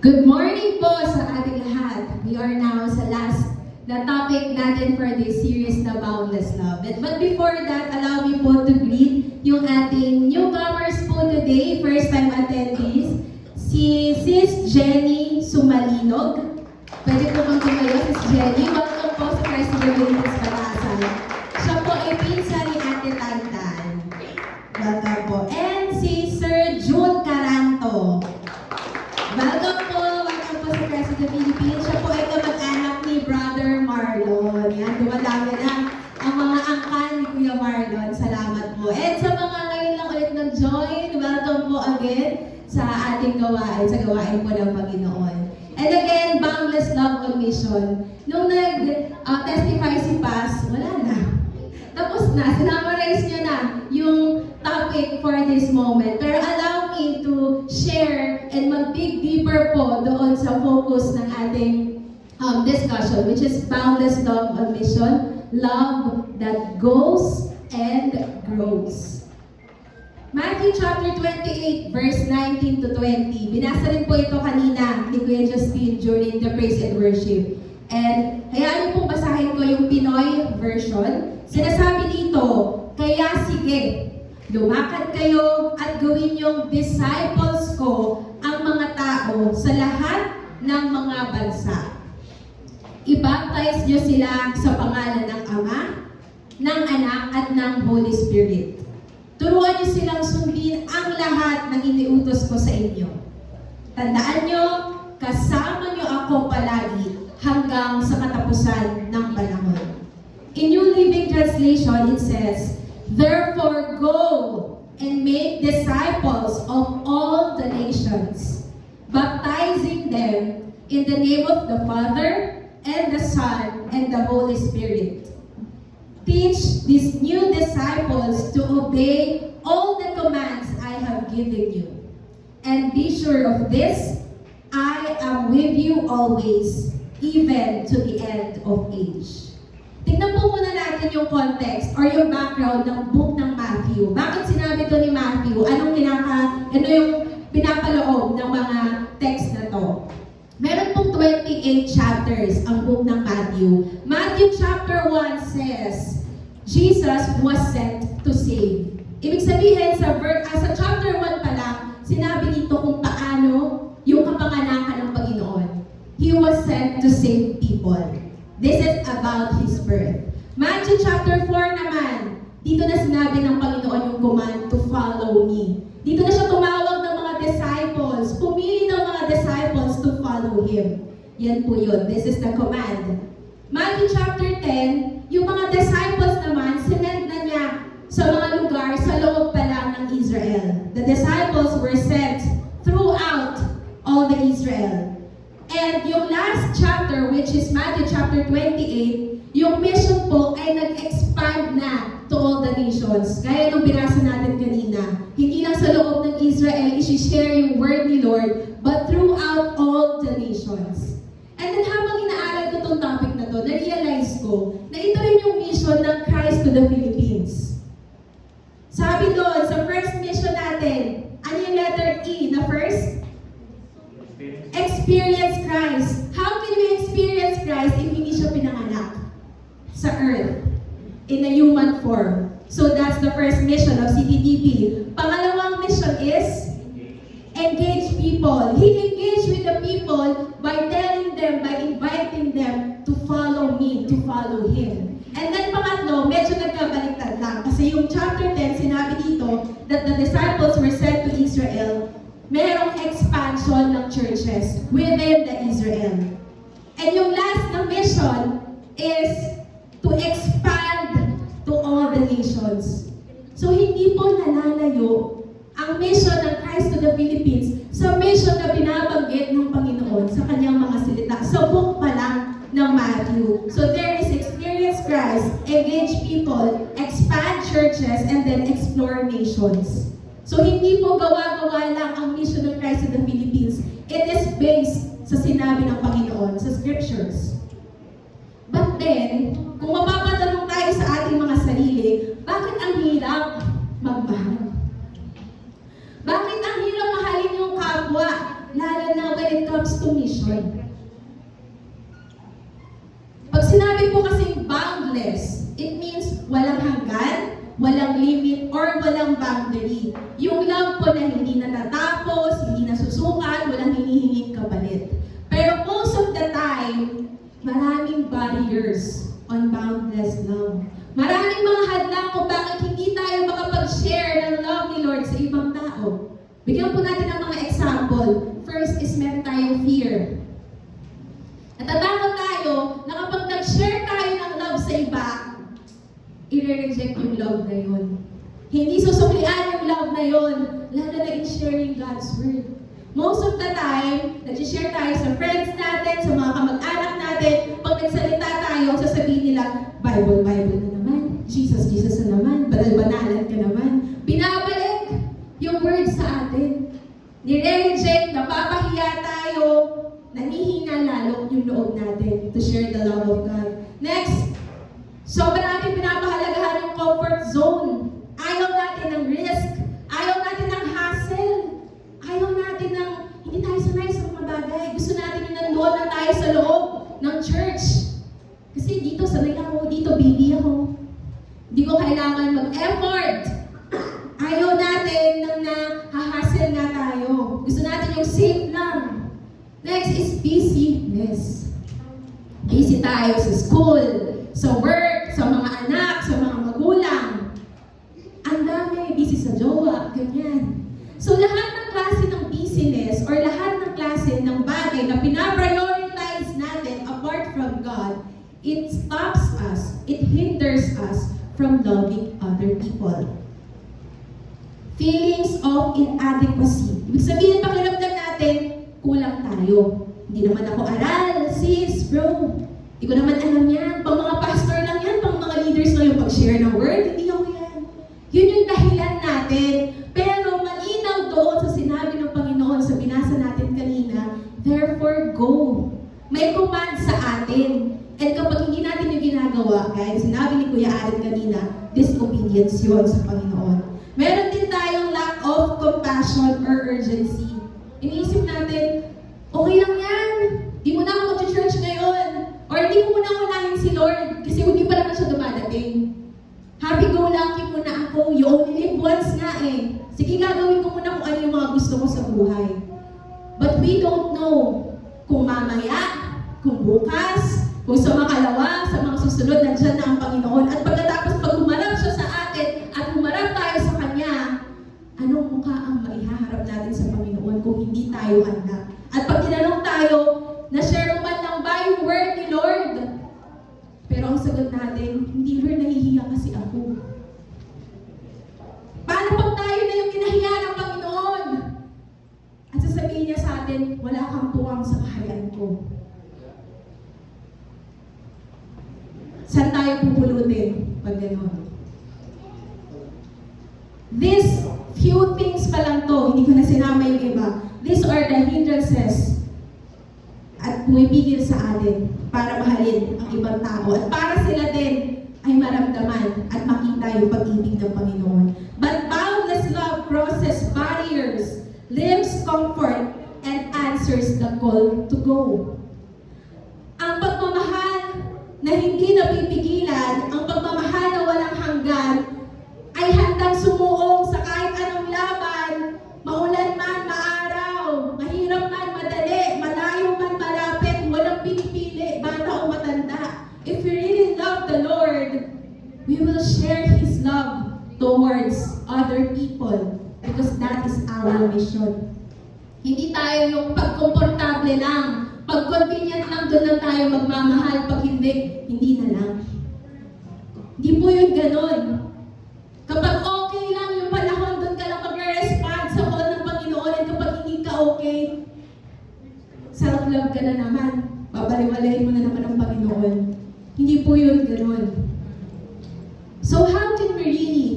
Good morning po sa ating lahat. We are now sa last na topic natin for this series na Boundless Love. But before that, allow me po to greet yung ating newcomers po today, first time attendees, si Sis Jenny Sumalinog. Pwede po kang tumayo, Sis Jenny. Welcome po sa Christ Revelations Palasan. Siya po ay pinsan ni Ate Tantan. Welcome po. And si Sir June Caranto. Welcome po sa Christ of the Philippines. Siya po ay kamag-anak ni Brother Marlon. Yan, dumadami na ang mga angkan ni Kuya Marlon. Salamat po. And sa mga ngayon lang ulit nag-join, welcome po again sa ating gawain, sa gawain po ng Panginoon. And again, Boundless Love on Mission. Nung nag-testify si Paz, wala na. Tapos na, sinamarize niya na yung topic for this moment. Pero allow me to share and mag-dig deeper po doon sa focus ng ating discussion, which is Boundless Love on Mission, love that goes and grows. Matthew chapter 28, verse 19 to 20. Binasa rin po ito kanina ni Kuya Justin during the praise and worship. And hayaan niyo pong basahin ko yung Pinoy version. Sinasabi dito, kaya sige, lumakad kayo at gawin yung disciples ko ang mga tao sa lahat ng mga bansa. I-baptize niyo sila sa pangalan ng Ama, ng Anak at ng Holy Spirit. Turuan niyo silang sundin ang lahat ng iniutos ko sa inyo. Tandaan niyo, kasama niyo ako palagi hanggang sa katapusan ng panahon. In New Living Translation, it says, therefore go and make disciples of all the nations, baptizing them in the name of the Father, and the Son, and the Holy Spirit. Teach these new disciples to obey all the commands I have given you. And be sure of this, I am with you always, even to the end of age. Tingnan po muna natin yung context or yung background ng book ng Matthew. Bakit sinabi to ni Matthew? Ano yung pinapaloob ng mga text na to? Meron pong 28 chapters ang book ng Matthew. Matthew chapter 1 says, Jesus was sent to save. Ibig sabihin, sa chapter 1 pa lang, sinabi dito kung paano yung kapanganakan ng Panginoon. He was sent to save people. This is about His birth. Matthew chapter 4 naman, dito na sinabi ng Panginoon yung command to follow me. Dito na siya tumawag ng mga disciples, pumili ng mga disciples to follow Him. Yan po yun. This is the command. Matthew chapter 10, yung mga disciples naman, sinend na niya sa mga lugar sa loob pa lang ng Israel. The disciples were sent throughout all the Israel. And yung last chapter, which is Matthew chapter 28, yung mission po ay nag-expand na to all the nations. Gaya nung binasa natin kanina, hindi lang sa loob ng Israel isi-share yung word ni Lord, but throughout all the nations. And then habang inaaral ko tong topic na to, na-realize ko na ito rin yung mission ng Christ to the Philippines. Sabi doon, sa first mission natin, ano yung letter E na first? Experience Christ. How can we experience Christ if hindi siya pinanganak sa earth in a human form? So that's the first mission of CTTP. Pangalawang mission is engage people. He engaged with the people by telling them, by inviting them to follow me, to follow Him. And then pangatlo, medyo nagkabaliktad lang. Kasi yung chapter 10, sinabi dito that the disciples were sent to Israel. Merong expansion ng churches within the Israel. And yung last na mission is to expand to all the nations. So hindi po nananayo ang mission ng Christ to the Philippines sa mission na binabanggit ng Panginoon sa kanyang mga salita. Sa book pa lang ng Matthew. So there is experience Christ, engage people, expand churches, and then explore nations. So hindi po gawa-gawa lang ang mission ng Christ in the Philippines. It is based sa sinabi ng Panginoon, sa scriptures. But then, kung mapapatanong tayo sa ating mga sarili, bakit ang hirap magmahal? Bakit ang hirap mahalin yung kapwa? Lalo na when it comes definition. Pag sinabi po kasing boundless, it means walang hanggan, walang limit, or walang boundary. Yung love po na hindi natatapos, hindi nasusukat, walang hinihinging kapalit. Pero most of the time, maraming barriers on boundless love. Maraming mga hadlang kung bakit hindi tayo makapag-share ng love ni Lord sa ibang tao. Bigyan po natin ng mga example. First is meron tayong fear. Natatakot tayo na kapag nag-share tayo ng love sa iba, i-reject yung love na yun. Hindi susuklian yung love na yun, lalo na in sharing God's Word. Most of the time, nag-share tayo sa friends natin, sa mga kamag-anak natin, pag nagsalita tayo, sasabihin nila, Bible na naman, Jesus na naman, banal-banalan ka naman. Binabalik yung word sa atin. Nire-reject, napapahiya tayo, nanihina lalo yung loob natin to share the love of God. Next, sobrang natin pinapahalagahan yung comfort zone. Ayaw natin ng risk. Ayaw natin ng hassle. Ayaw natin ng hindi tayo sanay sa mga bagay. Gusto natin yung nandoon na tayo sa loob ng church. Kasi dito sanay ako, dito baby ako. Hindi ko kailangan mag-effort. Ayaw natin nang na-hassle nga tayo. Gusto natin yung safe lang. Next is busyness. Busy tayo sa school, sa work, sa mga anak, sa mga magulang. Ang dami, busy sa jowa, ganyan. So lahat ng klase ng busyness or lahat ng klase ng bagay na pinaprioritize natin apart from God, it stops us, it hinders us from loving other people. Feelings of inadequacy. Ibig sabihin, pakiramdam natin, kulang tayo. Hindi naman ako aral, sis, bro. Hindi ko naman alam yan. Pang mga pastor lang yan, pang mga leaders lang yung pag-share ng word. Hindi ako yan. Yun yung dahilan natin. Pero malinaw doon sa sinabi ng Panginoon, sa binasa natin kanina, therefore go. May command sa atin. And kapag hindi natin yung ginagawa, guys, sinabi ni Kuya Aaron kanina, disobedience yun sa Panginoon. Meron din tayong lack of compassion or urgency. Iniisip natin, okay lang yan. Di mo na ako mag-church ngayon. Or hindi mo muna unahin si Lord kasi hindi pa naman siya dumadating. Happy-go-lucky muna ako. You only live once nga eh. Sige, gagawin ko muna kung ano yung mga gusto ko sa buhay. But we don't know kung mamaya, kung bukas, kung sa makalawa, sa mga susunod, nandyan na ang Panginoon. At pagkatapos pag humarap siya sa atin at humarap tayo sa Kanya, anong mukha ang maihaharap natin sa Panginoon kung hindi tayo handa? At pag tinanong tayo, na-share mo man lang ba yung word ni Lord? Pero ang sagot natin, hindi Lord, nahihiya kasi ako. Paano pag tayo na yung kinahiya ng Panginoon? At sasabihin niya sa atin, wala kang tuwang sa kaharian ko. Saan tayo pupulutin pag gano'n? These few things pa lang to, hindi ko na sinama yung iba. These are the hindrances at pumipigil sa atin para mahalin ang ibang tao at para sila din ay maramdaman at makita yung pag-ibig ng Panginoon. But boundless love crosses barriers, lives comfort, and answers the call to go. Ang pagmamahal na hindi napipigilan, ang pagmamahal na walang hanggan, ay handang sumuong sa kahit anong laban, maulan man, maaraw, mahirap man, madali, malayo man, malapit, walang pinipili, bata o matanda. If we really love the Lord, we will share His love towards other people because that is our mission. Hindi tayo yung pagkomportable lang, pag convenient lang doon lang tayo magmamahal, pag hindi, hindi na lang. Hindi po yun ganon. Kapag okay lang yung panahon, doon ka lang mag-respond sa call ng Panginoon. At kapag hindi ka okay, self-love ka na naman. Babaliwalayin mo na naman ang Panginoon. Hindi po yun ganon. So how can we really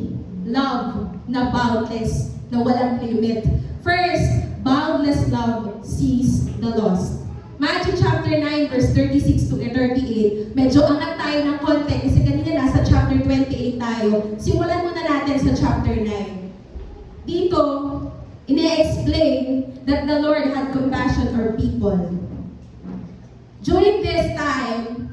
love na boundless, na walang limit? First, boundless love sees the lost. Matthew chapter 9, verse 36 to 38. Medyo angat tayo ng konti kasi kanina nasa chapter 28 tayo. Simulan muna natin sa chapter 9. Dito, ine-explain that the Lord had compassion for people. During this time,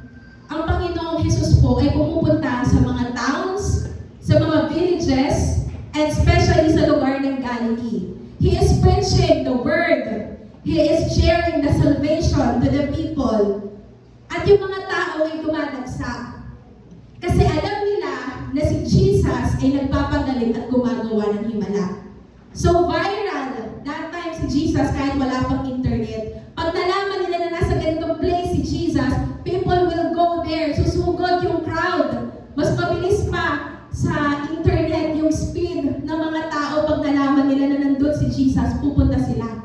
ang Panginoong Jesus po ay pumupunta sa mga towns, sa mga villages, and especially sa lugar ng Galilee. He is preaching the word. He is sharing the salvation to the people. At yung mga tao ay dumadagsa. Kasi alam nila na si Jesus ay nagpapagaling at gumagawa ng himala. So viral, that time si Jesus kahit wala pang internet. Pag nalaman nila na nasa ganitong place si Jesus, people will go there. Susugod yung crowd. Mas mabilis pa sa internet yung speed ng mga tao pag nalaman nila na nandun si Jesus, pupunta sila.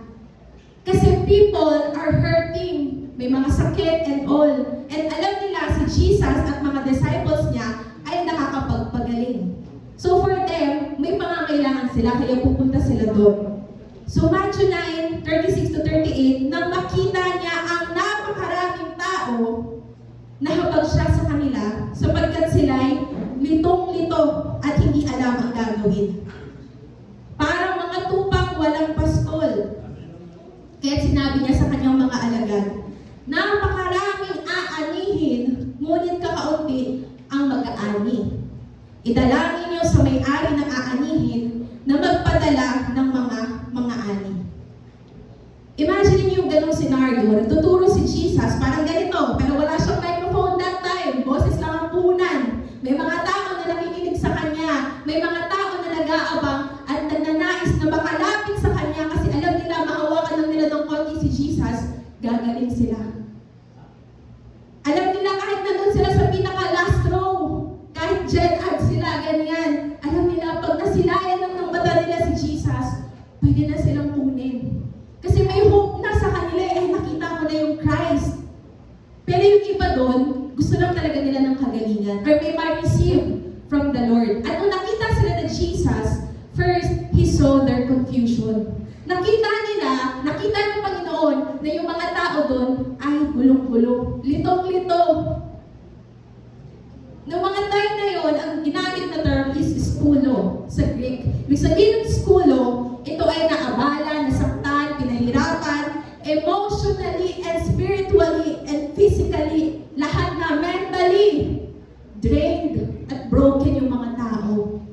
Kasi people are hurting. May mga sakit and all. And alam nila si Jesus at mga disciples niya ay nakakapagpagaling. So for them, may pangangailangan sila, kaya pupunta sila doon. So Matthew 9:36-38, nang makita niya ang napakaraming tao, nahabag siya sa kanila, sapagkat sila'y litong-lito at hindi alam ang gagawin. Parang mga tupang walang pastol. Kaya sinabi niya sa kanyang mga alagad, napakaraming aanihin, ngunit kakaunti ang mag-aani. Idalangin niyo sa may-ari ng aanihin na magpadala ng mga ani. Imagine niyo yung ganong scenario. Nagtuturo si Jesus, parang ganito, pero wala siyang microphone that time. Boses lang ang punan. May mga tao na nakikinig sa kanya. May mga tao na nag-aabang at nagnanais na makalapit sa kanya kasi alam nila, mahawakan lang nila ng konti si Jesus, gagaling sila. Alam nila kahit nandun sila sa pinaka-last row, kahit gen-ad sila, ganyan. Alam nila, pag nasilayan lang ng mata nila si Jesus, pwede na silang kunin. Kasi may hope na sa kanila, nakita ko na yung Christ. Pero yung iba doon, gusto lang talaga nila ng kagalingan. Or may ma-receive from the Lord. At nung nakita sila ng Jesus, first, He saw their confusion. Nakita ng Panginoon na yung mga tao doon ay gulong-gulo. Litong-lito. Noong mga time na yun, ang ginamit na term is skulo sa Greek. Ibig sabihin ng skulo, ito ay naabala, nasaktan, pinahirapan, emotionally and spiritually and physically, lahat na mentally drained at broken yung mga tao.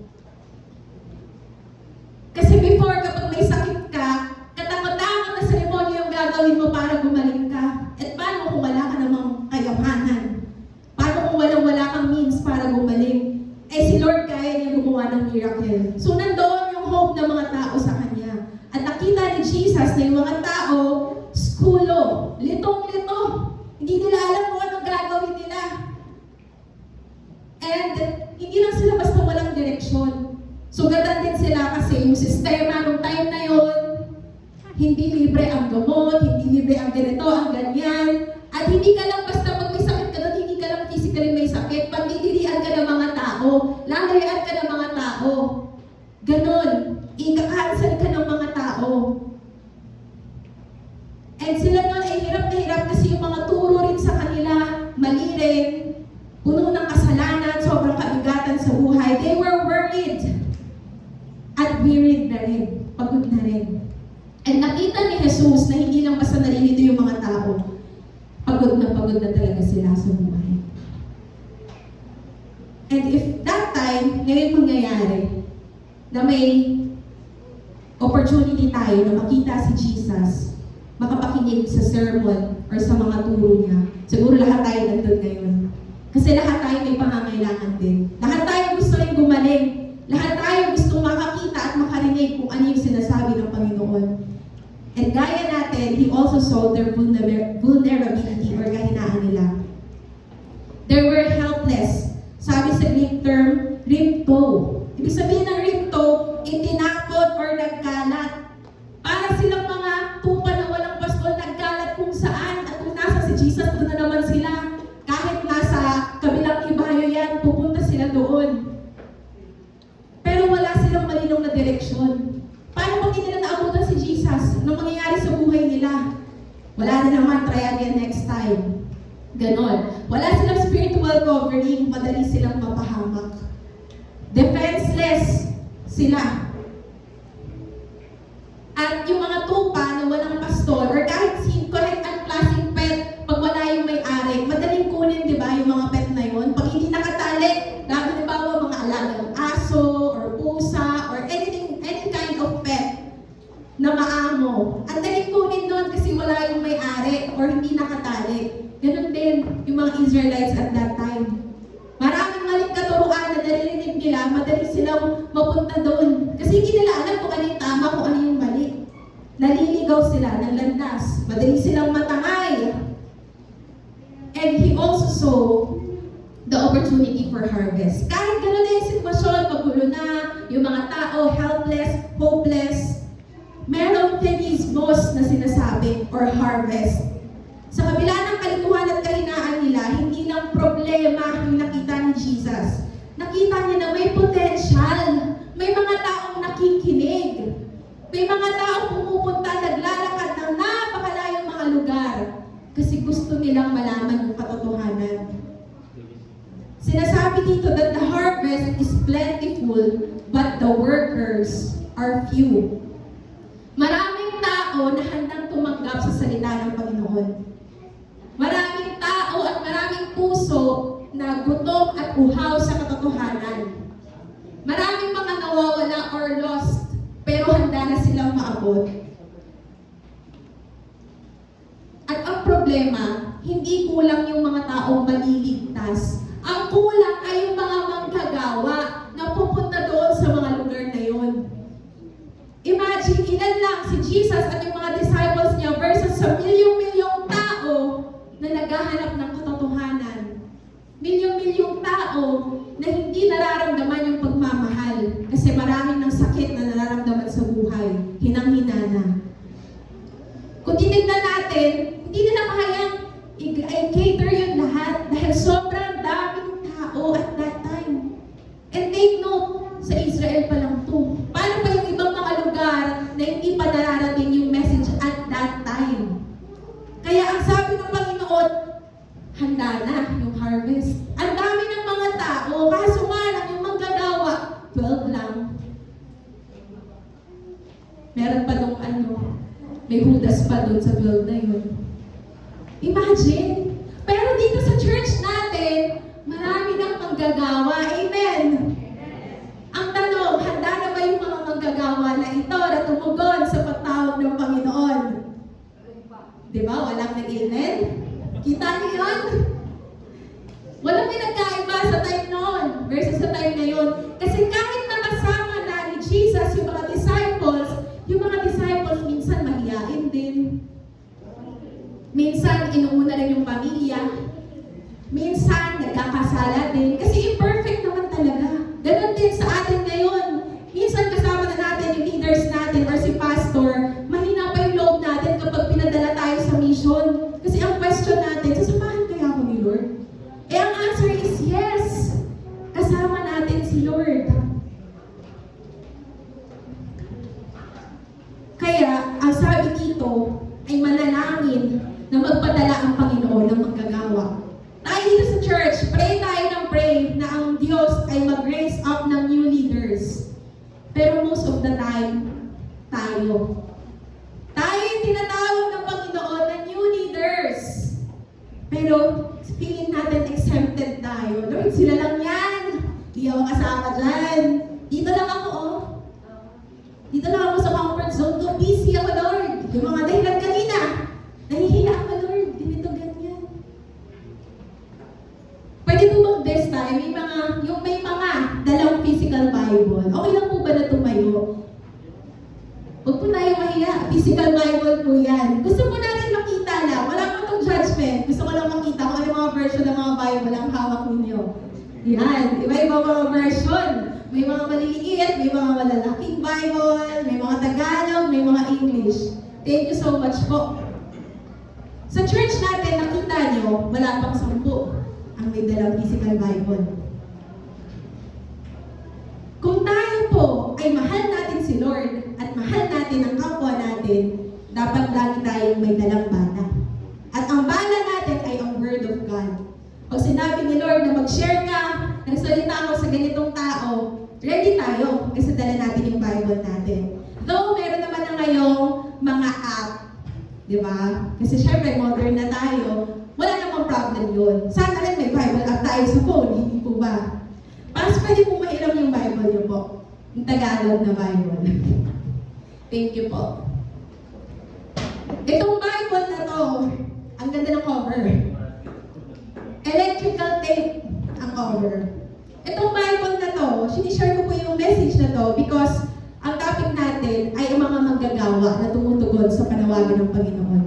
Kasi before, kapag may sakit ka, katakot-takot na seremonya yung gagawin mo para gumaling ka. At paano kung wala ka namang kayamanan? Paano kung wala kang means para gumaling? Si Lord kaya niya gumawa ng miracle. So nandoon yung hope ng mga tao sa Kanya. At nakita ni Jesus na yung mga tao, skulo, litong-lito. Hindi nila alam kung anong gagawin nila. And hindi lang sila basta walang direksyon. Sugatan din sila kasi yung sistema nung time na yun, hindi libre ang gamot, hindi libre ang ganito, ang ganyan. At hindi ka lang basta pag may sakit ka doon, hindi ka lang physically may sakit, pagdidirian ka ng mga tao, lalarian ka ng mga tao. Ganon, ika-cancel ka ng mga tao. And sila noon ay hirap na hirap kasi yung mga turo rin sa kanila, mali rin, puno ng kasalanan, sobrang kabigatan sa buhay. They were worried. At wearied na rin, pagod na rin. And nakita ni Jesus na hindi lang basta nalilito yung mga tao, pagod na talaga sila sa buhay. And if that time, ngayon mangyayari, na may opportunity tayo na makita si Jesus, makapakinig sa sermon or sa mga turo niya, siguro lahat tayo nandun ngayon. Kasi lahat tayo may pangangailangan din. Lahat tayo gusto rin gumaling. Lahat tayo gusto makakita at makarinig kung ano yung sinasabi ng Panginoon. And gaya natin, He also saw their vulnerability or kahinaan nila. They were helpless. Sabi sa Greek term, ripto. Ibig sabihin ng ripto, itinakot or nagkalat. Para silang mga tupa na walang pastol, nagkalat kung saan. At kung nasa si Jesus, doon na naman sila. Kahit nasa kabilang ibayo yan, pupunta sila doon. Pero wala silang malinong na direksyon. Paano pag hindi nila naabutan si Jesus? Anong mangyayari sa buhay nila? Wala na naman, try again next time. Ganon. Wala silang spiritual covering, madali silang mapahamak. Defenseless sila. At yung mga tupa na walang pastol, or kahit anong klaseng pet, pag wala yung or hindi nakatali. Ganon din yung mga Israelites at that time. Maraming maling katuruan na naririnig nila, madali silang mapunta doon. Kasi hindi nila alam kung ano yung tama, kung ano yung mali. Naliligaw sila ng landas. Madali silang matangay. And He also saw the opportunity for harvest. Kahit gano'n na yung sitwasyon, magulo na, yung mga tao, helpless, hopeless, merong tenismos na sinasabi or harvest. Sa kabila ng kalituhan at kahinaan nila, hindi lang problema yung nakita ni Jesus. Nakita niya na may potential. May mga taong nakikinig. May mga taong pumupunta, naglalakad ng napakalayong mga lugar. Kasi gusto nilang malaman yung katotohanan. Sinasabi dito that the harvest is plentiful, but the workers are few. Maraming tao na handang tumanggap sa salita ng Panginoon. Maraming tao at maraming puso na gutom at uhaw sa katotohanan. Maraming mga nawawala or lost, pero handa na silang maabot. At ang problema, hindi kulang yung mga taong maliligtas. Ang kulang ay yung mga manggagawa na pupunta doon sa mga lugar na yun. Imagine, ilan lang si Jesus at yung mga disciples niya versus sa milyong-milyong tao na naghahanap ng katotohanan. Milyong-milyong tao na hindi nararamdaman yung pagmamahal kasi maraming ng sakit na nararamdaman sa buhay. Hinang-hina na. Kung tinignan natin, hindi nila kayang i-cater yung lahat dahil sobrang daming tao at that time. And take note, sa Israel pa lang to. Paano pa yung ibang mga lugar na hindi pa nararating yung message at that time? Kaya ang sabi ng Panginoon, handa na yung harvest. Ang dami ng mga tao, kaso nga lang yung manggagawa, 12 lang. Meron pa dong may Judas pa doon sa 12 na yun. Imagine! Pero dito sa church natin, marami nang manggagawa. Amen! Ang tanong, handa na ba yung mga manggagawa na ito na tumugon sa patawag ng Panginoon? Diba? Walang nag-amen? Kita niyo yun? Walang pinagkaiba sa time noon versus sa time ngayon. Kasi kahit nakasama na ni Jesus yung mga disciples minsan mahiyain din. Minsan inuuna lang yung pamilya. Minsan nagkakasala din. Kasi imperfect naman talaga. Ganon din sa atin ngayon. Minsan kasama na natin yung leaders natin or si pastor, mahina pa yung loob natin kapag pinadala tayo sa mission. Kasi ang question natin, sasamahan kaya ako ni Lord? Eh ang answer is yes. Kasama natin si Lord. Kaya, ang sabi dito ay manalangin na magpadala ang Panginoon ng manggagawa. Tayo dito sa church, pray tayo ng pray na ang Diyos ay mag-raise up ng new leaders. Pero most of the time, tayo yung tinatawag ng Panginoon na new leaders. Pero, feeling natin exempted tayo. Lord, sila lang yan. Di ako kasama dyan. Dito lang ako, oh. Dito lang ako sa comfort zone ko. Busy ako, Lord. Yung mga dahilan kanina. Nahihiya ako, Lord. Ganito, ganyan. Pwede po mag-best tayo. May mga dalang physical Bible. Okay lang po ba na tumayo? Huwag po tayo mahiya. Physical Bible po yan. Gusto po natin makita lang. Wala po itong judgment. Gusto ko lang makita kung ano yung mga version ng mga Bible ang hawak ninyo. Yan. Iba-iba mga version. May mga maliliit, may mga malalaking Bible, may mga Tagalog, may mga English. Thank you so much po. Sa church natin, nakita nyo, wala pang 10 ang may dalang physical Bible. Kung tayo po ay mahal natin si Lord at mahal natin ang kapwa natin, dapat lagi tayong may dalang bala. At ang bala natin ay ang Word of God. Pag sinabi ni Lord na mag-share ka, nagsalita ako sa ganitong tao, ready tayo kasi dala natin yung Bible natin. Though meron naman na ngayong mga app, di ba? Kasi syempre modern na tayo, wala namang problem yun. Sana rin may Bible app tayo sa phone, hindi po ba? Mas pwede po mahiram yung Bible niyo po. Yung Tagalog na Bible. Thank you po. Itong Bible na to, ganda ng cover. Electrical tape ang cover. Itong Bible na to, sinishare ko po yung message na to because ang topic natin ay ang mga manggagawa na tumutugon sa panawagan ng Panginoon.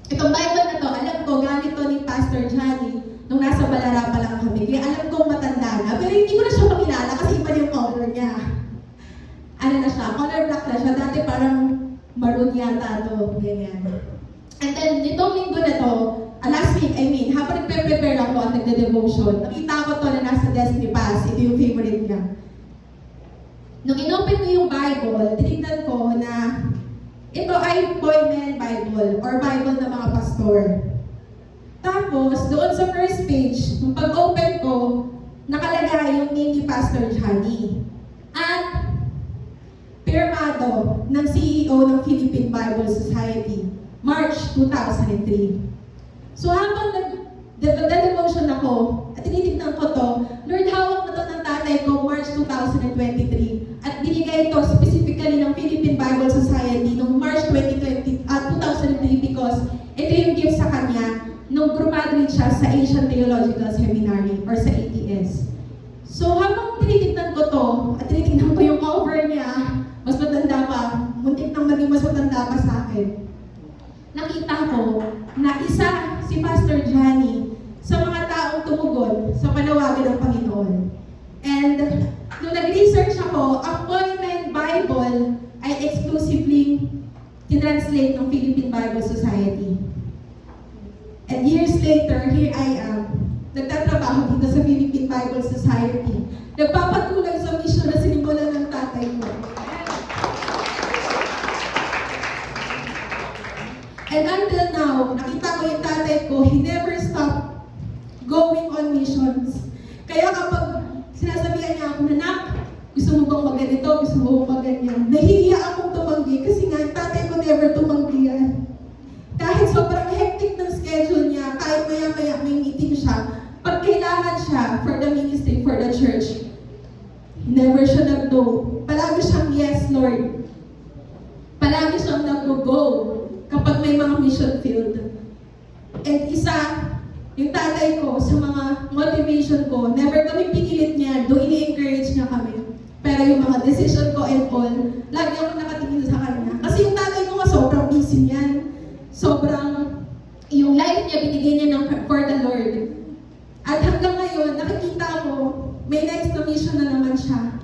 Itong Bible na to, alam ko, gamit to ni Pastor Johnny nung nasa Balara pa lang kami. Kaya alam kong matanda na, pero hindi ko na siya makilala kasi iba yung color niya. Ano na siya, color black na siya. Dati parang maroon yata to, ganyan. And then, nitong linggo na to, last week, habang nagpe-prepare ako at nagde-devotion, nakita ko to na nasa Destiny Pass. Ito yung favorite niya. Nung inopen ko yung Bible, tinignan ko na ito ay Boyman Bible or Bible ng mga pastor. Tapos, doon sa first page, nung pag-open ko, nakalagay yung name ni Pastor Johnny. At pirmado ng CEO ng Philippine Bible Society, March 2003. So habang nag-devotion ako at tinitignan ko to, Lord, hawak na to ng tatay ko March 2023. At binigay ito specifically ng Philippine Bible Society noong March 2003 because ito yung gift sa kanya nung graduate siya sa Asian Theological Seminary or sa ATS. So habang tinitignan ko to at tinitignan ko yung cover niya, mas matanda pa, muntik nang maging mas matanda pa sa akin. Nakita ko na isa si Pastor Johnny sa mga taong tumugon sa panawagan ng Panginoon. And nung nag-research ako, ang Boyman Bible ay exclusively tinranslate ng Philippine Bible Society. And years later, here I am, nagtatrabaho dito sa Philippine Bible Society. Nagpapatuloy sa mission na sinimulan ng tatay ko. And until now, nakita ko yung tatay ko, he never stopped going on missions. Kaya kapag sinasabihan niya ako, "Anak, gusto mo bang magganito? Gusto mo bang maganyan?" Nahihiya akong tumanggi kasi nga yung tatay ko never tumanggi yan. Kahit sobrang hectic ng schedule niya, kahit maya-maya may meeting siya, pag kailangan siya for the ministry, for the church, never siya nag-no. Palagi siyang, "Yes, Lord." Palagi siyang nag-go kapag may mga mission field. And isa, yung tatay ko, sa mga motivation ko, never kami pinilit niya, do ini-encourage niya kami. Pero yung mga decision ko and all, lagi ako nakatingin sa kanya. Kasi yung tatay ko nga sobrang busy niyan. Sobrang, yung life niya, binigay niya for the Lord. At hanggang ngayon, nakikita ko, may next na mission na naman siya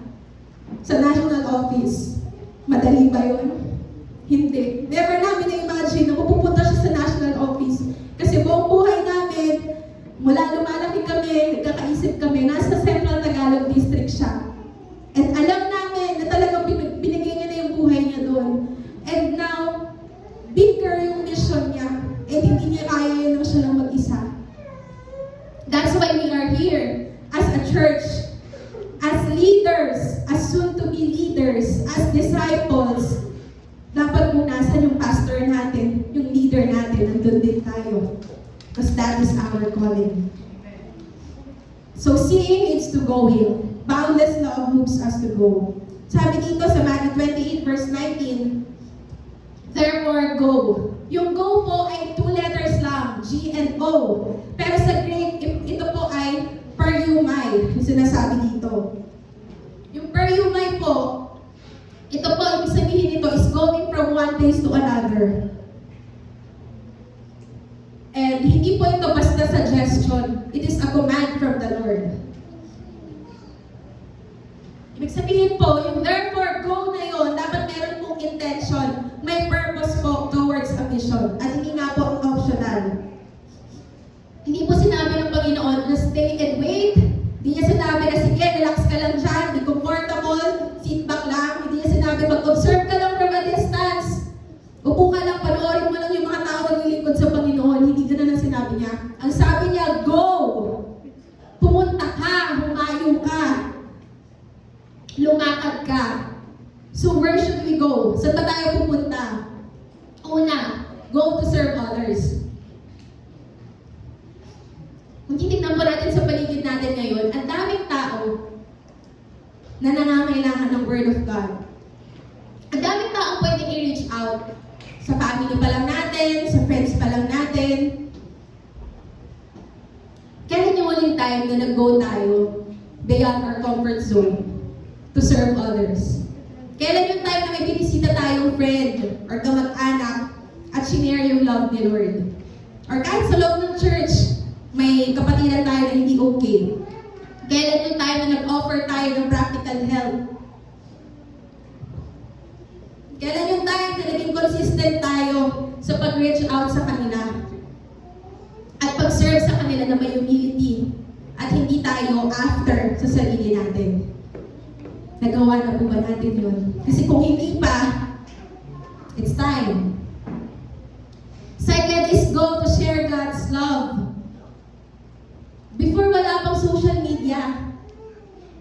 sa national office. Madali ba yun? Hindi. Never namin na-imagine na pupunta siya sa national office. Kasi buong buhay namin, mula lumalaki kami, nagkakaisip kami, nasa Central Tagalog District siya. And alam namin na talagang binigay niya na yung buhay niya doon. And now, bigger yung mission niya. And hindi niya kaya yun siya lang mag-isa. That's why we are here as a church, as leaders, as soon-to-be leaders, as disciples. Dapat punasan yung pastor natin, yung leader natin, nandun din tayo. Because that is our calling. So seeing leads to going. Boundless love moves us to go. Sabi dito sa Matthew 28 verse 19, therefore go. Yung go po ay 2 letters lang, G and O. Pero sa Greek, ito po ay periumai, yung sinasabi dito. Yung periumai po, ito po, ibig sabihin nito is going from one place to another. And hindi po ito basta suggestion. It is a command from the Lord. Ibig sabihin po, yung therefore go na yun, dapat meron pong intention, may purpose po towards a mission. At hindi nga po optional. Hindi po sinabi ng Panginoon na stay and wait. Hindi niya sinabi na sige, relax ka lang dyan, be comfortable, sit back lang. Hindi niya sinabi mag-observe ka lang from a distance. Upo ka lang, panoorin mo lang yung mga tao naglilingkod sa Panginoon. Hindi ganun ang sinabi niya. Ang sabi niya, go! Pumunta ka, humayo ka, lumakad ka. So where should we go? Saan ba tayo pupunta? Una, go to serve others. Kung titignan po natin sa paligid natin ngayon, ang daming tao na nangangailangan ng Word of God. Ang daming tao pwedeng i-reach out. Sa family pa lang natin, sa friends pa lang natin. time na nag-go tayo beyond our comfort zone to serve others? Kailan yung time na may binisita tayong friend or kamag-anak at shinare yung love ni Lord? Or kahit sa loob ng church, may kapatiran tayo na hindi okay. Kailan yung time na nag-offer tayo ng practical help? Kailan yung time na naging consistent tayo sa pag-reach out sa kanila? At pag-serve sa kanila na may humility at hindi tayo after sa sarili natin. Nagawa na po ba natin yun? Kasi kung hindi pa, it's time. Second is go to share God's love. Before wala pang social media,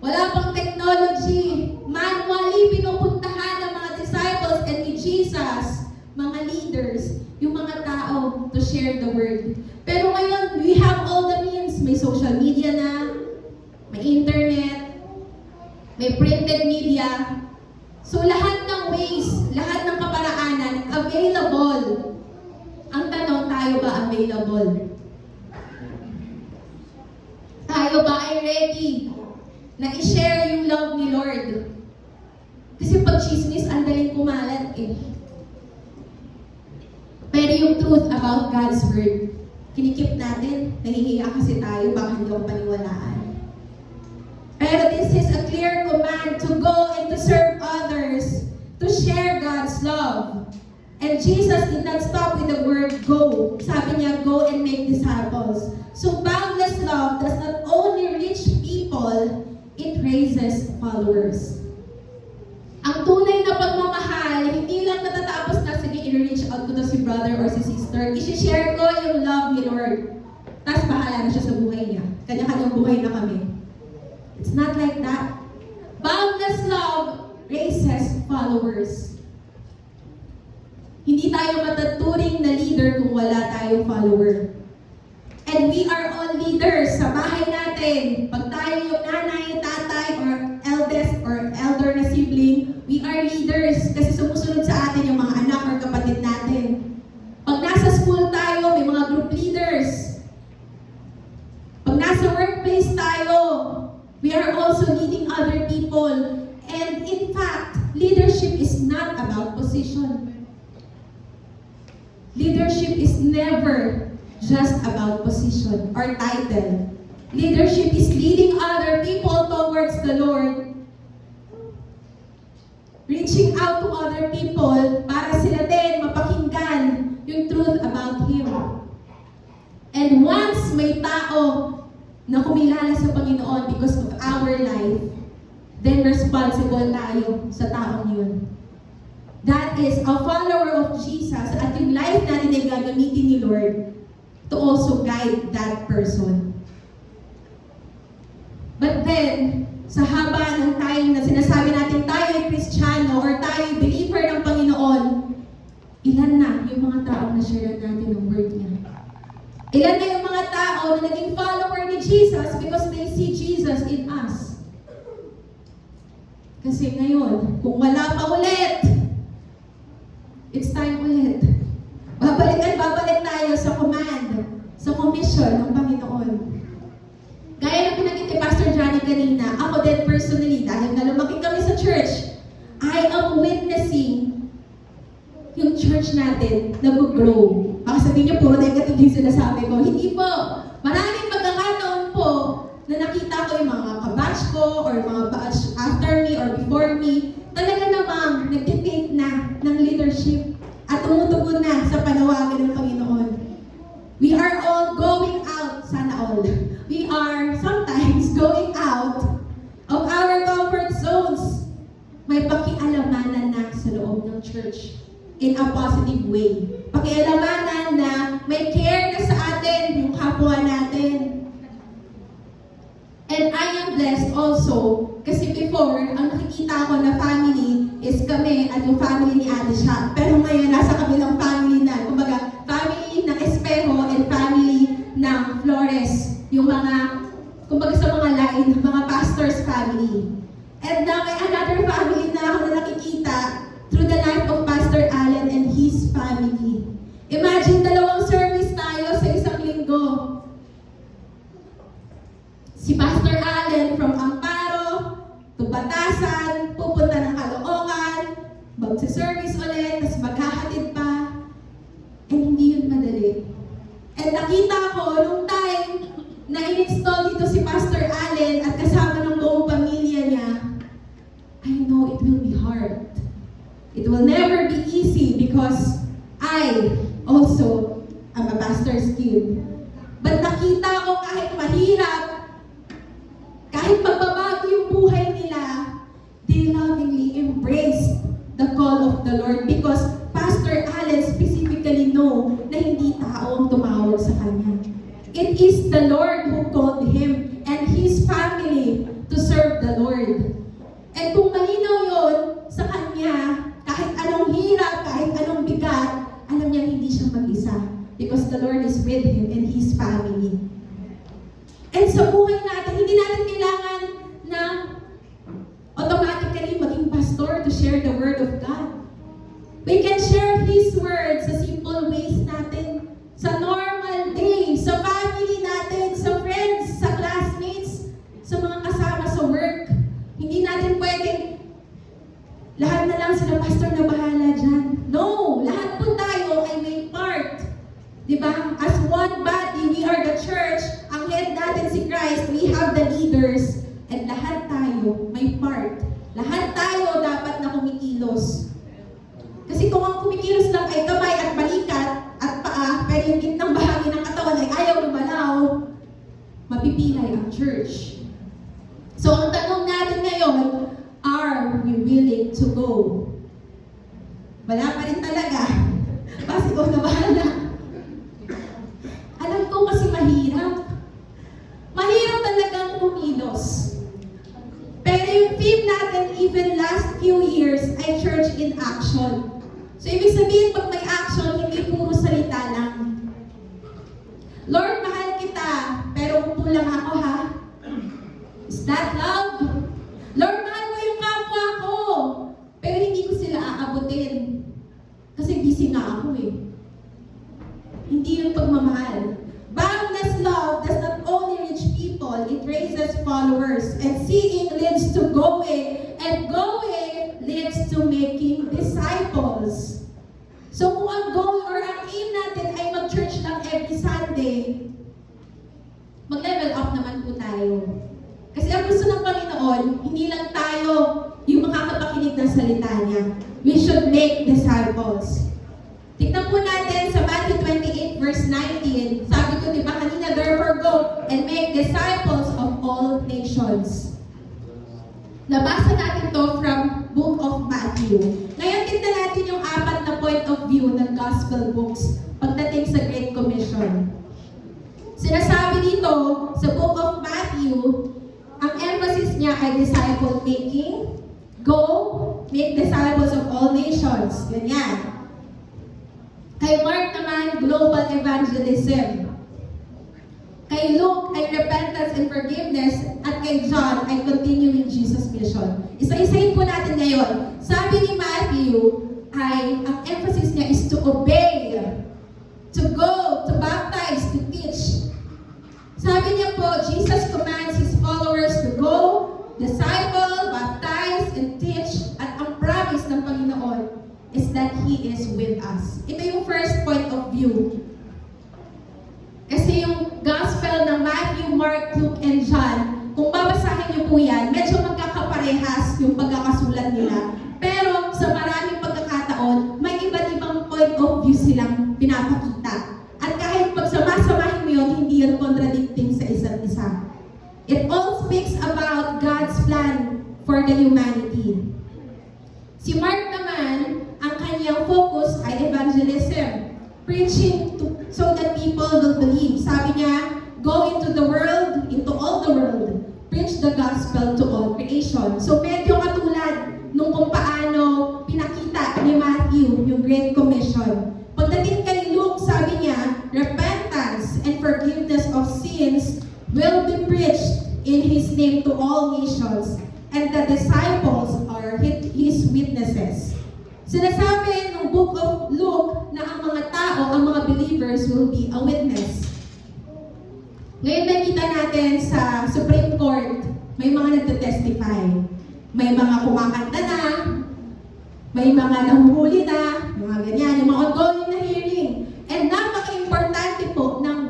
wala pang technology, manually pinupuntahan ng mga disciples and ni Jesus, mga leaders, yung mga tao to share the word. Pero ngayon, we have all the means. May social media na, may internet, may printed media. So lahat ng ways, lahat ng kaparaanan, available. Ang tanong, tayo ba available? Tayo ba ay ready na i-share yung love ni Lord? Kasi pag chismis, ang daling kumalat eh. Pero yung truth about God's word, kinikip natin, nahihiya kasi tayo, baka hindi ako paniwalaan. Pero this is a clear command to go and to serve others, to share God's love. And Jesus did not stop with the word go. Sabi niya, go and make disciples. So boundless love does not only reach people, it raises followers. Ang tunay na pagmamahal, hindi lang natatapos na, sige, i-reach out ko to si brother or si sister. I-share ko yung love ni Lord. Tapos bahala na siya sa buhay niya. Kanya-kanyang buhay na kami. It's not like that. Boundless love raises followers. Hindi tayo mataturing na leader kung wala tayong follower. And we are all leaders sa bahay natin. Pag tayo yung nanay, tatay, or eldest, or elder na sibling, we are leaders kasi sumusunod sa atin yung mga anak or kapatid natin. Pag nasa school tayo, may mga group leaders. Pag nasa workplace tayo, we are also leading other people. And in fact, leadership is not about position. Leadership is never just about position or title. Leadership is leading other people towards the Lord. Reaching out to other people para sila din mapakinggan yung truth about Him. And once may tao na kumilala sa Panginoon because of our life, then responsible tayo sa taong yun. That is a follower of Jesus at yung life natin ay gagamitin ni Lord to also guide that person. But then, sa haba ng time na sinasabi natin tayo ay Kristiyano or tayo ay believer ng Panginoon, ilan na yung mga taong na-share natin ng word niya? Ilan na yung mga tao na naging follower ni Jesus because they see Jesus in us? Kasi ngayon, kung wala pa ulit, it's time ulit. Babalik tayo sa command, sa commission ng Panginoon. Gaya ng pinagit ni Pastor Johnny kanina, ako din personally, dahil na lumaki kami sa church, I am witnessing yung church natin nag-grow. Baka sabihin niyo, puro negative yung sinasabi ko. Hindi po. Maraming pagkakataon po na nakita ko yung mga kabatch ko or mga batch after me or before me, talaga namang nag-dictate na ng leadership at tumutugon na sa panawagan ng Panginoon. We are all going out, sana all. We are sometimes going out of our comfort zones. May pakialamanan na sa loob ng church in a positive way. Pakialamanan na may care na sa atin, yung kapwa natin. And I am blessed also kasi before, ang nakikita ko na family is kami at yung family ni Ate Sha. Pero ngayon, nasa kabilang family na. Kumbaga, family ng Espejo and family ng Flores. Yung mga, kumbaga sa mga line, mga pastor's family. And now, may another family na ako na nakikita through the life of Pastor Allen and his family. Imagine, 2 service tayo sa isang linggo. And nakita ko nung time na in-install dito si Pastor Allen at kasama ng buong pamilya niya, I know it will be hard. It will never be easy because I also am a pastor's kid. But nakita ko kahit mahirap, kahit magbabago yung buhay nila, they lovingly embraced the call of the Lord because Pastor Allen specifically know na hindi tao ang tumawag sa kanya. It is the Lord who called him and his family to serve the Lord. And kung malinaw yun sa kanya, kahit anong hirap, kahit anong bigat, alam niya hindi siya mag-isa because the Lord is with him and his family. And sa buhay natin, hindi natin kailangan na automatically maging pastor to share the Word of God. We can share His Word sa simple ways natin, sa normal day, sa family natin, sa friends, sa classmates, sa mga kasama sa work. Hindi natin pwedeng lahat na lang sila pastor na bahala dyan. No! Lahat po tayo ay may part. Diba? As one body, we are the church. Ang head natin si Christ. We have the leaders. And lahat tayo may part. Lahat tayo dapat na kumikilos. Kasi kung ang kumikilos lang ay kamay at balikat at paa, pero yung gitnang bahagi ng katawan ay ayaw lumalaw, mapipilay ang church. So ang tanong natin ngayon, are we willing to go? Wala pa rin talaga. Basta ikaw na bahala. Alam ko kasi mahirap. Mahirap talagang kumilos. Pero yung theme natin, even last few years, ay church in action. So, ibig sabihin, pag may action, hindi puro salita lang. Lord, mahal kita, pero kulang ako, ha? Is that love? Lord, mahal mo yung kapwa ko, pero hindi ko sila aabutin. Kasi busy nga ako, eh. Hindi yung pagmamahal. Boundless love does not only reach people, it raises followers. And seeing leads to going, and going leads to making disciples. So kung ang goal or ang aim natin ay mag-church lang every Sunday, mag-level up naman po tayo. Kasi ang gusto ng Panginoon, hindi lang tayo yung makakapakinig ng salita niya. We should make disciples. Tignan po natin sa Matthew 28 verse 19. Sabi ko, di ba kanina, therefore go and make disciples of all nations. Nabasa natin to from Book of Matthew. Ngayon, tignan natin yung 4 na point of view ng Gospel books pagdating sa Great Commission. Sinasabi dito sa Book of Matthew, ang emphasis niya ay disciple making. Go, make disciples of all nations. Ganyan. Kay Mark naman, global evangelism. Kay Luke ay repentance and forgiveness. At kay John ay continuing Jesus mission. Isa-isahin po natin ngayon. Sabi ni Matthew ay, ang emphasis niya is to obey, to go, to baptize, to teach. Sabi niya po, Jesus commands His followers to go, disciple, baptize, and teach. At ang promise ng Panginoon is that He is with us. Ito yung first point of view. Kasi yung gospel ng Matthew, Mark, Luke, and John, kung babasahin niyo po yan, medyo magkakaparehas yung pagkakasulat nila. Pero sa maraming pagkakataon, may iba't ibang point of view silang pinapakita. At kahit pagsama-samahin mo yun, hindi yun contradicting sa isa't isa. It all speaks about God's plan for the humanity. Si Mark naman, ang kanyang focus ay evangelism. Preaching so that people will believe. Sabi niya, go into the world, into all the world. Preach the gospel to all creation. So medyo katulad nung kung paano pinakita ni Matthew yung Great Commission. Pagdating kay Luke, sabi niya, repentance and forgiveness of sins will be preached in His name to all nations. And the disciples are His witnesses. Sinasabi ng Book of Luke na ang mga tao, ang mga believers will be a witness. Ngayon nakita natin sa Supreme Court, may mga nagtestify. May mga kumakanta na, may mga nahuhuli na, mga ganyan, yung mga ongoing na hearing. And napaka-importante po ng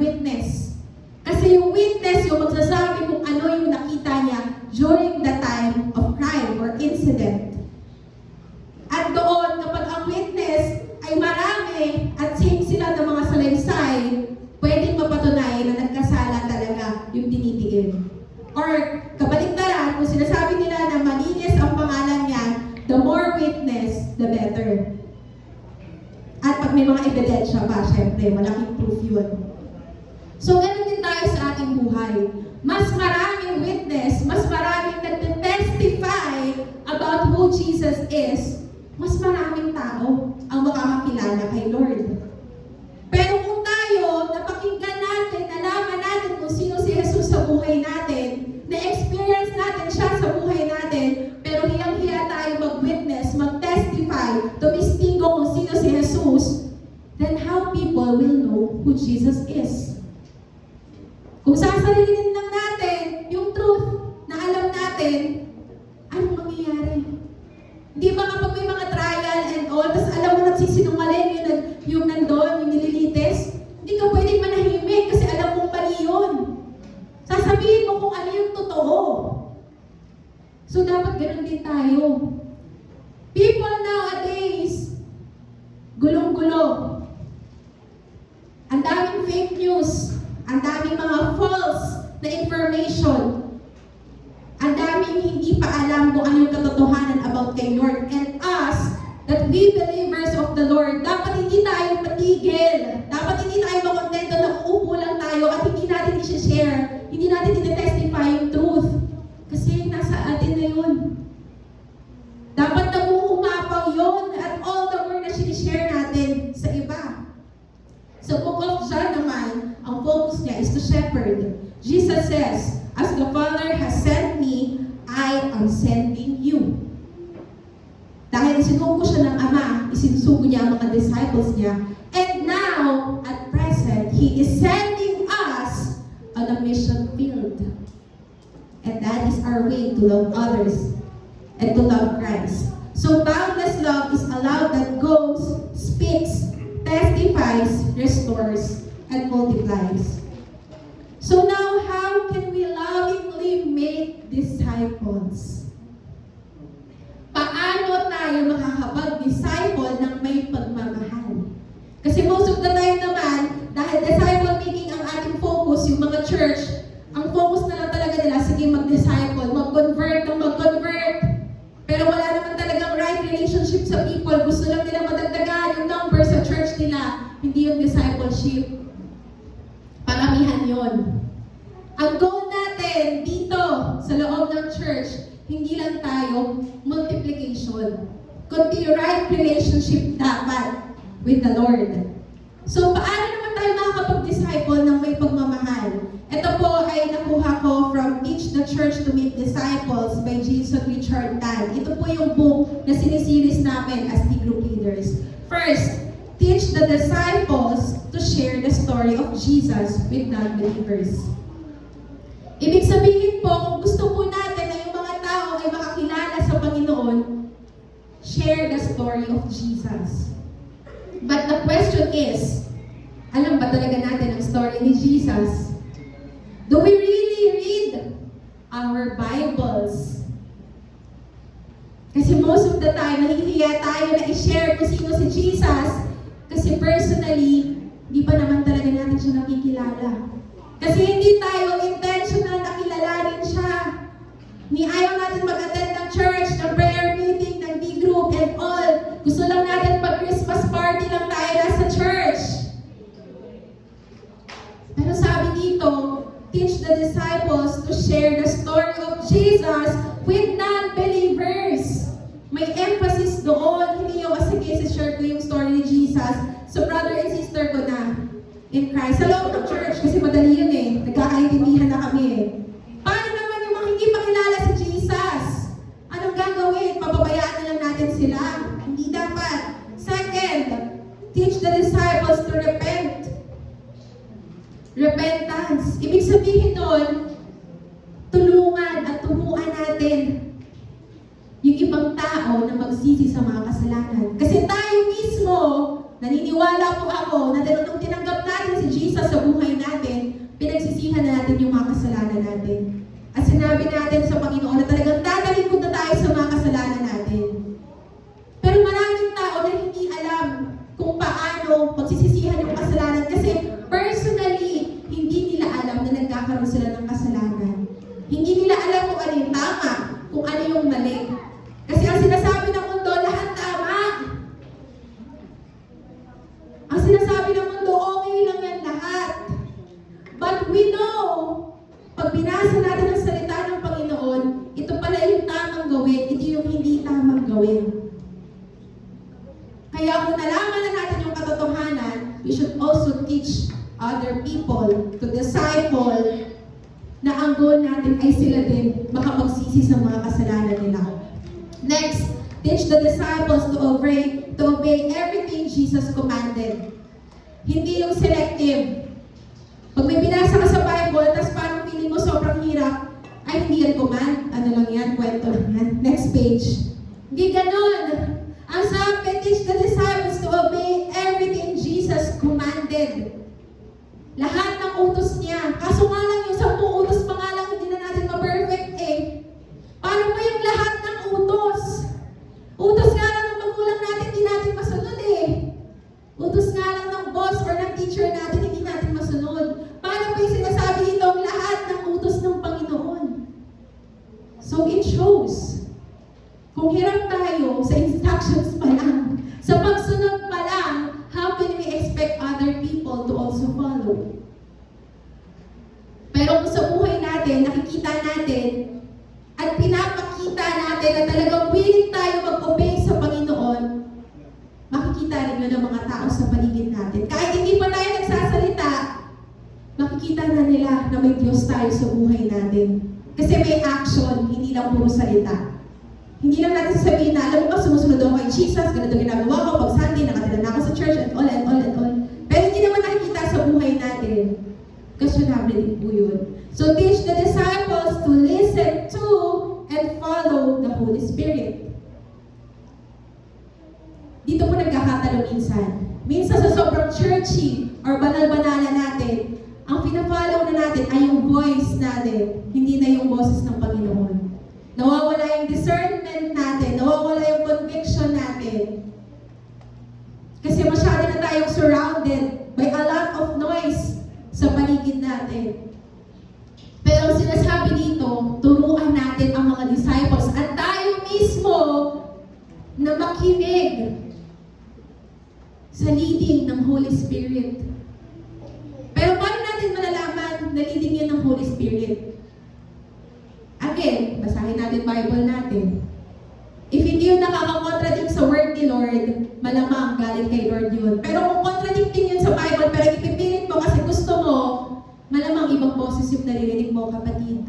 may mga ebidensya pa, syempre, malaking proof yun. So, ganun din tayo sa ating buhay. Mas maraming witness, mas maraming nagte-testify about who Jesus is, mas maraming tao ang makakakilala kay Lord. Pero kung tayo, napakinggan natin, nalaman natin kung sino si Jesus sa buhay natin, na-experience natin siya sa buhay natin, pero hiyang-hiya tayo mag-witness, mag-testify, tumistingo kung sino si Jesus, then how people will know who Jesus is? Kung sasarilin lang natin yung truth na alam natin, anong mangyayari? Di ba kapag may mga trial and all, tapos alam mo nagsisinungaling yung nandun, yung nililitis, hindi ka pwedeng manahimik kasi alam mong mali yun. Sasabihin mo kung ano yung totoo. So dapat ganun din tayo. People nowadays, gulong-gulo. Ang daming fake news. Ang daming mga false na information. Ang daming hindi pa alam kung ano yung katotohanan about kay Lord. And us, that we believers of the Lord, dapat hindi tayo patigil. Dapat hindi tayo makontento na uupo lang tayo at hindi natin i-share, hindi natin i-testify yung truth. Kasi nasa atin na yun. Dapat nag-uumapaw yun at all the word na sinishare natin sa iba. Sa book of John naman, ang focus niya is to shepherd. Jesus says, as the Father has sent me, I am sending you. Dahil isinugo siya ng Ama, isinusugo niya ang mga disciples niya. And now, at present, He is sending us on a mission field. And that is our way to love others and to love Christ. So boundless love is a love that goes, speaks, testifies, restores, and multiplies. So now, how can we lovingly make disciples? Paano tayo makakapag-disciple ng may pagmamahal? Kasi most of the time naman, dahil disciple making ang ating focus, yung mga church, ang focus na lang talaga nila, sige mag-disciple, mag-convert ng mag-convert. Pero wala naman talagang right relationship sa people. Gusto lang nila madagdagan yung number sa church nila, hindi yung discipleship. Paramihan yon. Ang goal natin dito sa loob ng church, hindi lang tayo multiplication, kundi right relationship dapat with the Lord. So, paano naman tayo makakapag-disciple ng may pagmamahal? Ito po ay nakuha ko from Teach the Church to Make Disciples by Jason Richard Tan. Ito po yung book na sinisiris namin as the group leaders. First, teach the disciples to share the story of Jesus with non-believers. Ibig sabihin po, kung gusto po natin na yung mga tao ay makakilala sa Panginoon, share the story of Jesus. But the question is, alam ba talaga natin ang story ni Jesus? Do we really read our Bibles? Kasi most of the time, nahihiya tayo na i-share kung sino si Jesus. Kasi personally, hindi pa naman talaga natin siya nakikilala. Kasi hindi tayo intentional na kilalanin siya. Ni ayaw natin mag-attend ng church, ng prayer meeting, ng D-group, and all. Gusto lang natin pag-Christmas party lang tayo nasa church. Pero sabi dito, teach the disciples to share the story of Jesus with non-believers. May emphasis doon, hindi yung sige, share ko yung story ni Jesus. So brother and sister ko na in Christ. Sa loob ng church, kasi madali yun eh. Nagkakaintindihan na kami eh. Paano naman yung mga hindi makilala si Jesus? Anong gagawin? Pababayaan na lang natin sila. Hindi dapat. Second, teach the disciples to repent. Repentance. Ibig sabihin doon, tulungan at turuan natin yung ibang tao na magsisi sa mga kasalanan. Kasi tayo mismo, naniniwala po ako na nung tinanggap natin si Jesus sa buhay natin, pinagsisihan na natin yung mga kasalanan natin. At sinabi natin sa Panginoon na talagang tatalikod na tayo sa mga kasalanan natin. Pero maraming tao na hindi alam kung paano magsisisihan yung kasalanan kasi personally, hindi nila alam na nagkakaroon sila ng kasalanan. Hindi nila alam kung ano yung tama, kung ano yung mali. Kasi ang sinasabi ng mundo, lahat tama. we know, pag binasa natin ang salita ng Panginoon, ito pala yung tamang gawin, ito yung hindi tamang gawin. Kaya kung nalaman na natin yung katotohanan, we should also teach other people to disciple na ang goal natin ay sila din makapagsisi sa mga kasalanan nila. Next, teach the disciples to obey everything Jesus commanded. Hindi yung selective. Pag may binasa ka sa Bible, tapos parang feeling mo sobrang hirap, ay hindi yan command, ano lang yan, kwento lang yan. Next page. Hindi ganun. Ang sabi, teach the disciples to obey everything Jesus commanded. Lahat ng utos niya. Kaso nga lang yung 10 utos pa nga lang, hindi na natin ma-perfect eh. Paano pa yung lahat ng utos? Utos nga lang ng magulang natin, hindi natin masunod eh. Utos nga lang ng boss or ng teacher natin, hindi natin masunod. Paano pa yung sinasabi dito ang lahat ng utos ng Panginoon? So it shows. Kung hirap tayo sa instructions pa lang, sa pagsunod pa lang, how can we expect other people to also follow? Pero kung sa buhay natin, nakikita natin, at pinapakita natin na talagang willing tayo mag-obey sa Panginoon, makikita rin yun ng mga tao sa paligid natin. Kahit hindi pa tayo nagsasalita, makikita na nila na may Diyos tayo sa buhay natin. Kasi may action, hindi lang puro salita. Hindi lang natin sasabihin na, alam mo ba, sumusunod ako kay Jesus, ganito ginagawa ko, pag Sunday, nakatira na ako sa church, and all, and all, and all. Pero hindi naman nakikita sa buhay natin. Questionable din po yun. So teach the disciples to listen to and follow the Holy Spirit. Dito po nagkakatalo minsan. Minsan sa sobrang churchy or banal-banala natin, ang pina-follow na natin ay yung voice natin, hindi na yung boses ng Panginoon. Nawawala yung discernment natin, nawawala yung conviction natin. Kasi masyado na tayong surrounded by a lot of noise sa paligid natin. Pero ang sinasabi dito, turuan natin ang mga disciples at tayo mismo na makinig sa leading ng Holy Spirit. Pero paano natin malalaman na leading yan ng Holy Spirit? Again, basahin natin Bible natin. If hindi yun nakaka-contradict sa word ni Lord, malamang galing kay Lord yun. Pero kung contradicting yun sa Bible, pero ipipilit mo kasi gusto mo, malamang ibang boses yung naririnig mo, kapatid.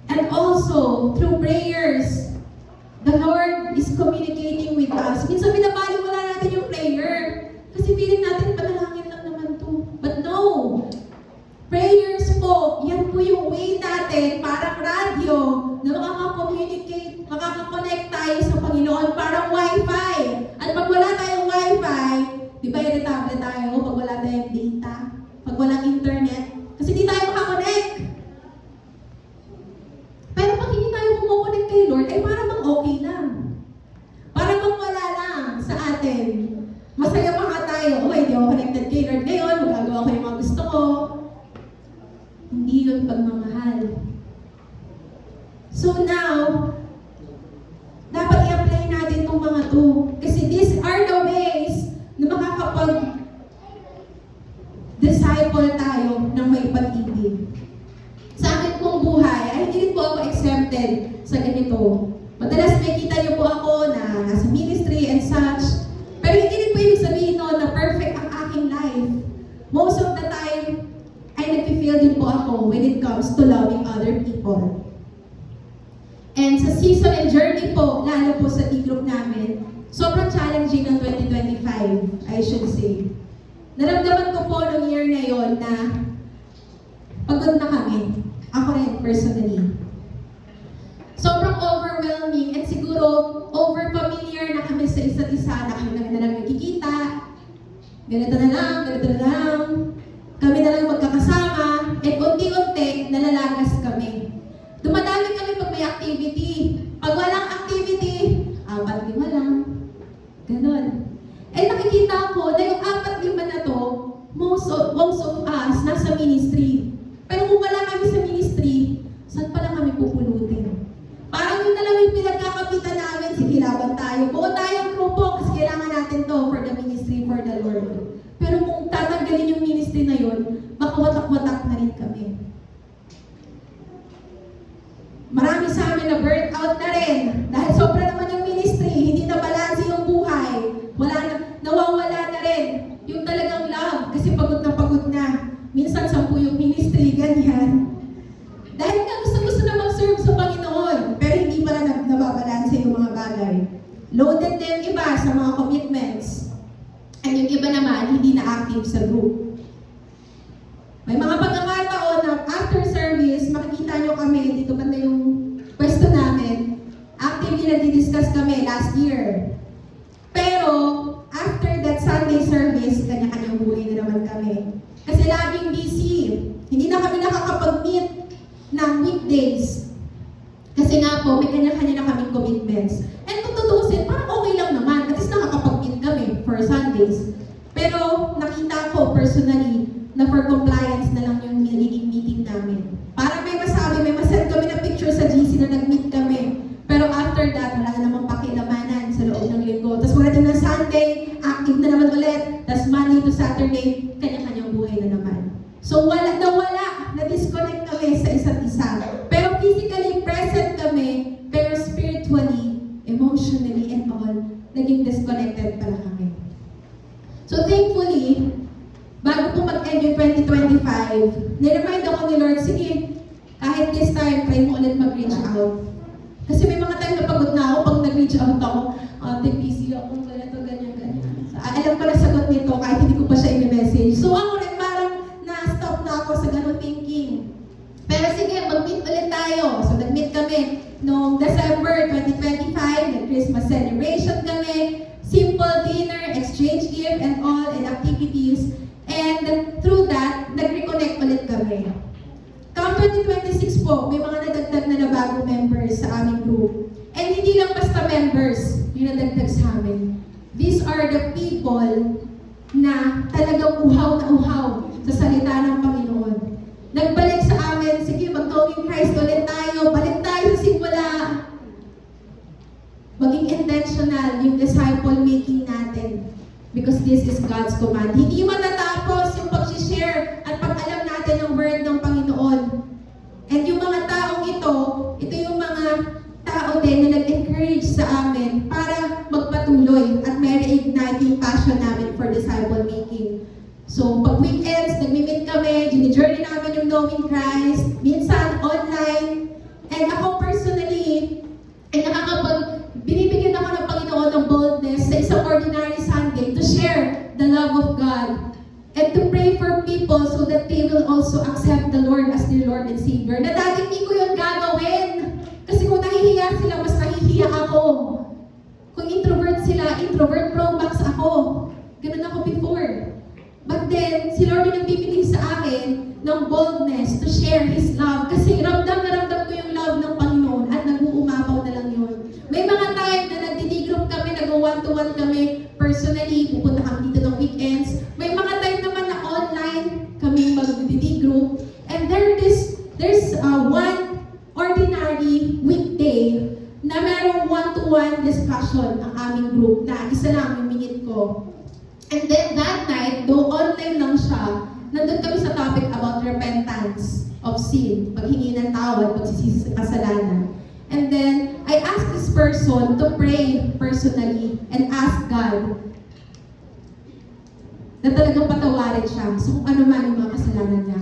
And also, through prayers, the Lord is communicating with us. Minsan binabaliwala natin yung prayer. Kasi feeling natin, panalangin lang naman to. But no! Prayers po, yan po yung way natin, parang radyo, na makaka-communicate, makaka-connect tayo sa Panginoon, parang wifi. At pag wala tayong wifi, di ba irritable tayo pag wala tayong data, pag walang internet, kasi di tayo makakonect. Pero pag hindi tayo kumukonect kay Lord, ay parang bang okay lang. Parang bang wala lang sa atin. Masaya pa nga tayo, okay, di ako connected kay Lord ngayon, magagawa ko yung mga gusto ko. Hindi yun pagmamahal. So now, dapat i-apply natin itong mga to. Kasi these are the ways na makakapag-disciple tayo ng may pag-ibig. Sa akin pong buhay, ay hindi rin po ako exempted sa ganito. Madalas may kita niyo po ako na nasa ministry and such. Pero hindi rin po ibig sabihin no, na perfect ang aking life. Most of the time, ay nag-feel din po ako when it comes to loving other people. And sa season and journey po, lalo po sa D-group namin, sobrang challenging ng 2025, I should say. Naramdaman ko po noong year na yon na pagod na kami. Ako rin, personally. Sobrang overwhelming and siguro over-familiar na kami sa isa't isa na kami na lang nagkikita. Ganito na lang. Kami na lang magkakasama, at unti-unti, nalalagas kami. Dumadami kami pag may activity. Pag walang activity, 4-5 lang. Ganon. Eh nakikita ko na yung 4-5 na to, most of us nasa ministry. Pero kung wala kami sa ministry, saan pa lang kami pupulutin? Parang yun na lang yung pinagkakapitan namin, sige laban tayo. Buo tayong grupo kasi kailangan natin to for the ministry, for the Lord. Pero kung tatanggalin yung ministry, ministry na yun, baka watak-watak na rin kami. Marami sa amin na burnt out na rin. Dahil sobra naman yung ministry, hindi na balanse yung buhay. Nawawala na rin yung talagang love kasi pagod na. Minsan 10 yung ministry, ganyan. Dahil nga gusto na mag-serve sa Panginoon, pero hindi pala nababalanse yung mga bagay. Loaded na yung iba sa mga commitments. And yung iba naman, hindi na active sa group. May mga pagkakataon na after service, makikita nyo kami, dito banda yung pwesto namin, actively nagdi-discuss kami last year. Pero, after that Sunday service, kanya-kanyang buhay na naman kami. Kasi laging busy. Hindi na kami nakakapag-meet ng weekdays. Kasi nga po, may kanya-kanya na kaming commitments. And kung tutusin, parang okay lang naman. At least nakakapag-meet kami for Sundays. Pero, nakita ko personally, na for compliance na lang yung nagiging meeting namin. Para may masabi, may masend kami na picture sa GC na nag-meet kami. Pero after that, wala na namang pakilamanan sa loob ng linggo. Tapos pagdating ng Sunday, active na naman ulit. Tapos Monday to Saturday, kanya-kanyang buhay na naman. So na-disconnect kami sa isa't isa. Pero physically present kami, pero spiritually, emotionally, and all, naging disconnected pala kami. So thankfully, bago po mag-end yung 2025, niremind ako ni Lord, sige, kahit this time, try mo ulit mag-reach out. Kasi may mga time na pagod na ako pag nag-reach out ako, busy ako, ganito, ganyan. So, alam ko na sagot nito kahit hindi ko pa siya i-message. So ako rin parang na-stop na ako sa ganun thinking. Pero sige, mag-meet ulit tayo. So nag-meet kami noong December 2025, nag-Christmas celebration kami, simple dinner, exchange gift, and all, and activities. And through that, nag-reconnect ulit kami. Come 2026 po, may mga nadagdag na bagong members sa aming group. And hindi lang basta members yung nadagdag sa amin. These are the people na talagang uhaw na uhaw sa salita ng Panginoon. Nagbalik sa amin, sige, mag-knowing Christ ulit tayo, balik tayo sa simula. Maging intentional yung disciple making natin. Because this is God's command. Hindi matatapos yung pag-share at pag-alam natin ng word ng Panginoon. And yung mga taong ito yung mga tao din na nag-encourage sa amin para magpatuloy at may reignite yung passion namin for disciple making. So, pag weekends, nagmi-meet kami, journey namin yung knowing Christ, minsan online. And ako personally, binibigyan ako ng Panginoon ng boldness sa isang ordinary Sunday to share the love of God and to pray for people so that they will also accept the Lord as their Lord and Savior. Na dati hindi ko yun gagawin. Kasi kung nahihiya sila, mas nahihiya ako. Kung introvert sila, introvert pro-max ako. Ganun ako before. But then, si Lord yung nagpipili sa akin ng boldness to share His love. Kasi ramdam ko yung love ng Panginoon at nag-uumapaw na lang yun. May mga time na nagdi-group kami, nag-one-to-one kami personally, pupunta kami dito ng weekends. May mga time naman na online kami mag-group. And there's one ordinary weekday na merong one-to-one discussion ang aming group na isa lang yung minute ko. And then that night, though online lang siya, nandun kami sa topic about repentance of sin, paghingi ng tawad, pagsisisi sa kasalanan. And then, I asked this person to pray personally and ask God na talagang patawarin siya sa kung ano man yung mga kasalanan niya.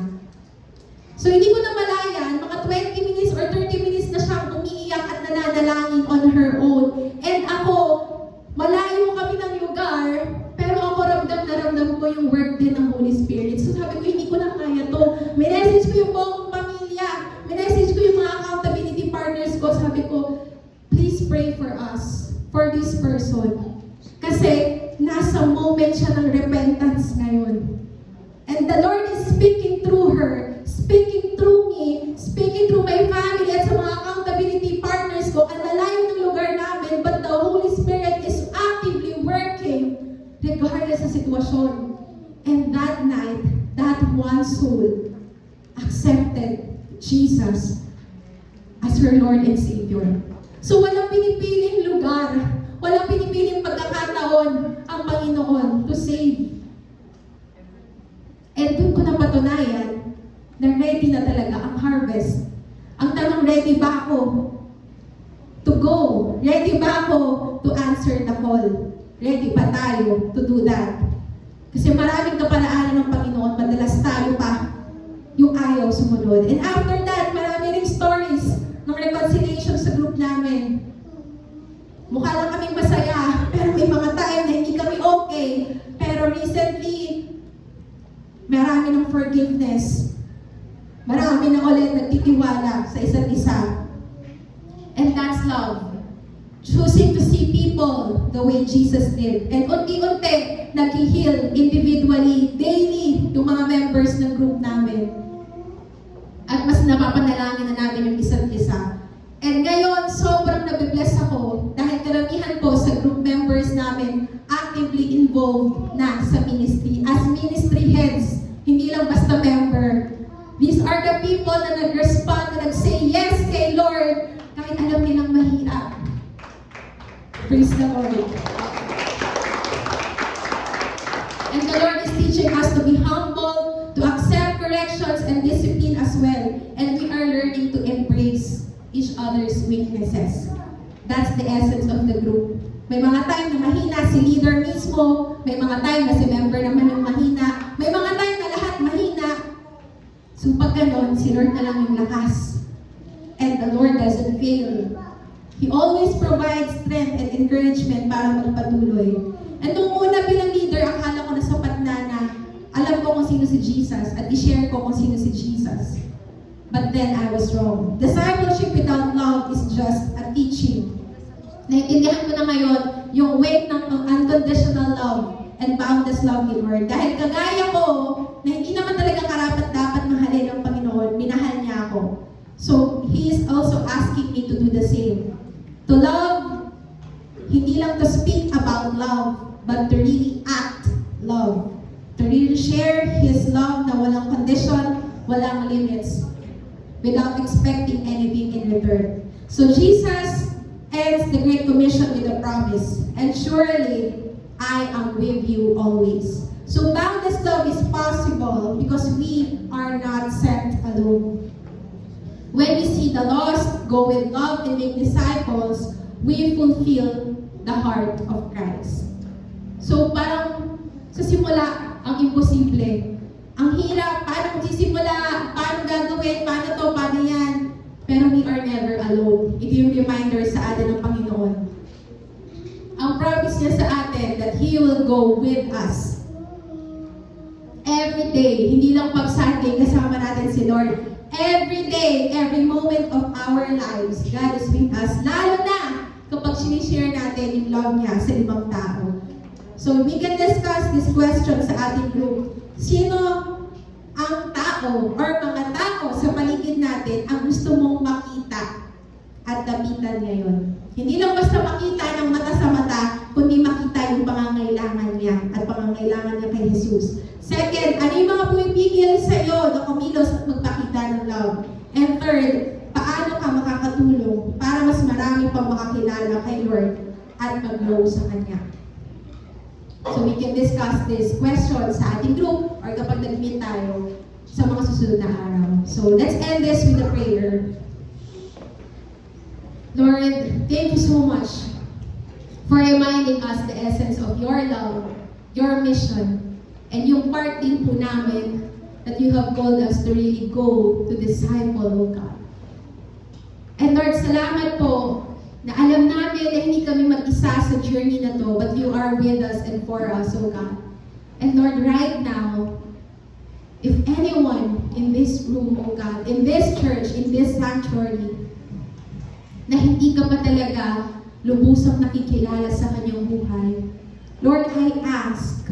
So, hindi ko na malayan, mga 20 minutes or 30 minutes na siyang umiiyak at nananalangin on her own. And ako, malayo kami ng lugar, pero ako ramdam ko yung work din ng Holy Spirit. So sabi ko, hindi ko na kaya to. Minessage ko yung buong pamilya. Minessage ko yung mga accountability partners ko. Sabi ko, please pray for us, for this person. Kasi nasa moment siya ng repentance ngayon. And the Lord is speaking through her, speaking through me, speaking through my family at sa mga accountability partners ko. Ang lalayo ng lugar namin, but the Holy Spirit is actively working regardless sa sitwasyon. And that night, that one soul accepted Jesus as her Lord and Savior. So walang pinipiling lugar, walang pinipiling pagkakataon ang Panginoon to save. And napatunayan na ready na talaga ang harvest. Ang tanong, ready ba ako to go? Ready ba ako to answer the call? Ready ba tayo to do that? Kasi maraming kaparaanan ng Panginoon, madalas tayo pa yung ayaw sumunod. And after that, marami ring stories ng reconciliation sa group namin. Mukha lang kaming masaya, pero may mga time na hindi kami okay. Pero recently, marami ng forgiveness. Marami na ulit nagtitiwala sa isa't isa. And that's love. Choosing to see people the way Jesus did. And unti-unti, nag-heal individually, daily, yung mga members ng group namin. At mas napapanalangin na namin yung isa't isa. And ngayon, sobrang nabibless ako dahil karamihan po sa group members namin actively involved na sa ministry. As ministry heads, hindi lang basta member. These are the people na nag-respond, na nag-say yes kay Lord, kahit alam nilang mahirap. Praise the Lord. And the Lord is teaching us to be humble, to accept corrections and discipline as well. And we are learning to embrace each other's weaknesses. That's the essence of the group. May mga time na mahina si leader mismo, may mga time na si member naman yung mahina, may mga time na lahat mahina. So pag ganon, si Lord na lang yung lakas. And the Lord doesn't fail. He always provides strength and encouragement para magpatuloy. And nung una bilang leader, akala ko na sapat na alam ko kung sino si Jesus at i-share ko kung sino si Jesus. But then I was wrong. Discipleship without love is just a teaching. Naintindihan ko na ngayon yung weight ng unconditional love and boundless love ni Lord. Dahil kagaya ko, na hindi naman talaga karapat-dapat mahalin ng Panginoon, minahal niya ako. So, He is also asking me to do the same. To love, hindi lang to speak about love, but to really act love. To really share His love na walang condition, walang limits, without expecting anything in return. So Jesus ends the Great Commission with a promise, and surely I am with you always. So boundless love is possible because we are not sent alone. When we see the lost go with love and make disciples, we fulfill the heart of Christ. So parang sa simula, ang imposible. Ang hirap, paano magsisimula, paano gagawin, paano to, paano yan. Pero we are never alone. Ito yung reminder sa atin ng Panginoon. Ang promise niya sa atin that He will go with us. Every day, hindi lang pag Sunday, kasama natin si Lord. Every day, every moment of our lives, God is with us. Lalo na kapag sinishare natin yung love niya sa ibang tao. So we can discuss this question sa ating group. Sino ang tao or mga tao sa paligid natin ang gusto mong makita at lapitan ngayon? Hindi lang basta makita ng mata sa mata, kundi makita yung pangangailangan niya at pangangailangan niya kay Jesus. Second, ano yung mga pumipigil sa iyo na kumilos at magpakita ng love? And third, paano ka makakatulong para mas marami pang makakilala kay Lord at mag-grow sa Kanya? So we can discuss this question sa ating group or kapag nag-meet tayo sa mga susunod na araw. So let's end this with a prayer. Lord, thank you so much for reminding us the essence of your love, your mission, and yung part din po namin that you have called us to really go to disciple, O God. And Lord, salamat po na alam namin na hindi kami mag-isa sa journey na to, but you are with us and for us, O God. And Lord, right now, if anyone in this room, O God, in this church, in this sanctuary, na hindi ka pa talaga lubusang nakikilala sa kanyang buhay, Lord, I ask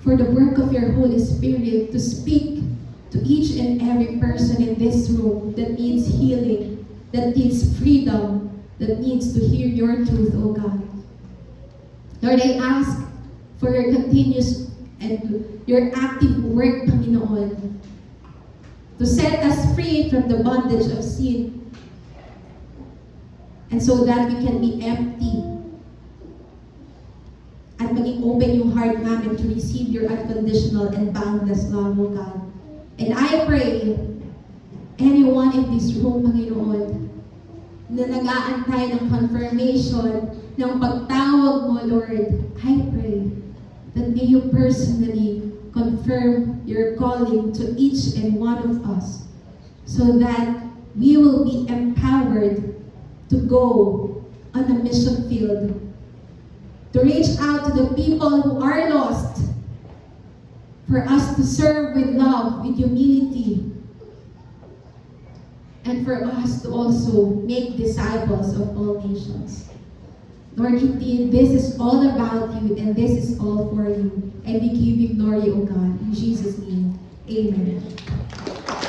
for the work of your Holy Spirit to speak to each and every person in this room that needs healing, that needs freedom, that needs to hear your truth, O God. Lord, I ask for your continuous and your active work, Panginoon, to set us free from the bondage of sin, and so that we can be empty at maging open yung heart namin to receive your unconditional and boundless love, O God. And I pray, anyone in this room, Panginoon, na nag-aantay ng confirmation ng pagtawag mo, Lord, I pray that may you personally confirm your calling to each and one of us so that we will be empowered to go on a mission field, to reach out to the people who are lost, for us to serve with love, with humility, and for us to also make disciples of all nations. Lord, indeed, this is all about you and this is all for you. And we give you glory, O God. In Jesus' name, amen.